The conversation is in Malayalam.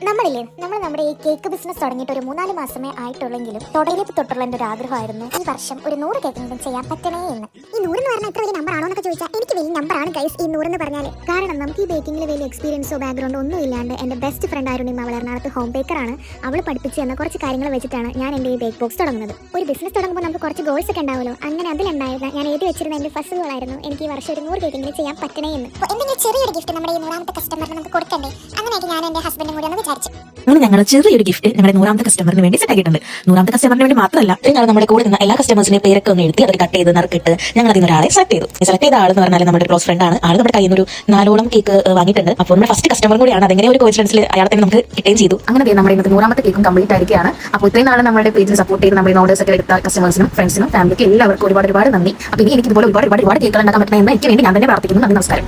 നമ്മൾ നമ്മുടെ ഈ കേക്ക് ബിസിനസ് തുടങ്ങിയിട്ട് ഒരു 3-4 മാസമേ ആയിട്ടുള്ളെങ്കിലും തുടങ്ങിയപ്പോൾ തൊട്ടുള്ള എൻ്റെ ഒരു ആഗ്രഹമായിരുന്നു ഈ വർഷം ഒരു 100 കേക്കെങ്കിലും ചെയ്യാൻ പറ്റണേ എന്ന്. ഈ 100 എന്ന് പറഞ്ഞാൽ എത്ര വലിയ നമ്പർ ആണോ എന്നൊക്കെ ചോദിച്ചാൽ എനിക്ക് വലിയ നമ്പറാണ് ഗൈസ് ഈ 100 എന്ന് പറഞ്ഞാൽ. കാരണം നമുക്ക് ഈ ബേക്കിംഗിൽ വലിയ എക്സ്പീരിയൻസോ ബാക്ക്ഗ്രൗണ്ടോ ഒന്നും ഇല്ലാണ്ട് എൻ്റെ ബെസ്റ്റ് ഫ്രണ്ട് ആയിരുന്നു അവൾ എറണാകുളത്ത് ഹോം ബേക്കറാണ്. അവൾ പഠിപ്പിച്ച് തന്ന കുറച്ച് കാര്യങ്ങൾ വെച്ചിട്ടാണ് ഞാൻ എൻ്റെ ഈ ബേക്ക് ബോക്സ് തുടങ്ങുന്നത്. ഒരു ബിസിനസ് തുടങ്ങുമ്പോൾ നമുക്ക് കുറച്ച് ഗോൾസ് ഒക്കെ ഉണ്ടാവുമല്ലോ. അങ്ങനെ അതിലുണ്ടായത് ഞാൻ എഴുതി വെച്ചിരുന്ന എൻ്റെ ഫസ്റ്റ് ഗോളായിരുന്നു എനിക്ക് ഈ വർഷം ഒരു 100 കേക്കെങ്കിലും ചെയ്യാൻ പറ്റണേ എന്ന്. അപ്പോൾ എന്തെങ്കിലും ചെറിയൊരു ഗിഫ്റ്റ് നമ്മുടെ ഈ 100ാമത്തെ കസ്റ്റമറിന് നമുക്ക് കൊടുക്കണ്ടേ? അങ്ങനെയൊക്കെ ഞാൻ എൻ്റെ ഹസ്ബൻഡും കൂടി ഒന്ന് വിചാരിച്ചു. അങ്ങനെ ഞങ്ങൾ ചെറിയൊരു ഗിഫ്റ്റ് ഞങ്ങളുടെ 100ാമത്തെ കസ്റ്റമറിന് വേണ്ടി സെറ്റ് ആക്കിയിട്ടുണ്ട്. 100ാമത്തെ കസ്റ്റമറിന് വേണ്ടി മാത്രമല്ല, ഞങ്ങൾ നമ്മുടെ കൂടെ നിന്ന് എല്ലാ കസ്റ്റമേഴ്സിനെയും പേരൊക്കെ ഒന്ന് എഴുതി അത് കട്ട് ചെയ്ത് നറുക്കിട്ട് ഞങ്ങൾ അതിന് ഒരാളെ സെലക്ട് ചെയ്തു. സെലക്ട് ചെയ്ത ആളെന്ന് പറഞ്ഞാൽ നമ്മുടെ ക്ലോസ് ഫ്രണ്ട് ആണ്. ആൾ നമ്മുടെ കയ്യിൽ നിന്ന് ഒരു 4ഓളം കേക്ക് വാങ്ങിയിട്ടുണ്ട്. അപ്പോൾ നമ്മുടെ ഫസ്റ്റ് കസ്റ്റമർ കൂടിയാണ്. അതെങ്ങനെ ഒരു കോയിൻസിഡൻസിൽ അയാളെ തന്നെ നമുക്ക് കിട്ടുകയും ചെയ്തു. അങ്ങനെ നമ്മുടെ ഇന്നത്തെ 100ാമത്തെ കേക്കും കംപ്ലീറ്റ് ആയിരിക്കുകയാണ്. അപ്പോൾ ഇത്രയും നാളെ നമ്മുടെ പേജിൽ സപ്പോർട്ട് ചെയ്ത് നമ്മുടെ ഓർഡേഴ്സ് ഒക്കെ എടുത്ത കസ്റ്റമേഴ്സിനും ഫ്രണ്ട്സിനും ഫാമിലിക്ക് എല്ലാവർക്കും ഒരുപാട് നന്ദി. അപ്പോൾ ഇനി എനിക്ക് ഇതുപോലെ ഒരുപാട് കേക്കുകൾ ഉണ്ടാക്കാൻ പറ്റുന്ന എനിക്ക് വേണ്ടി ഞാൻ തന്നെ പ്രാർത്ഥിക്കുന്നു. നന്ദി, നമസ്കാരം.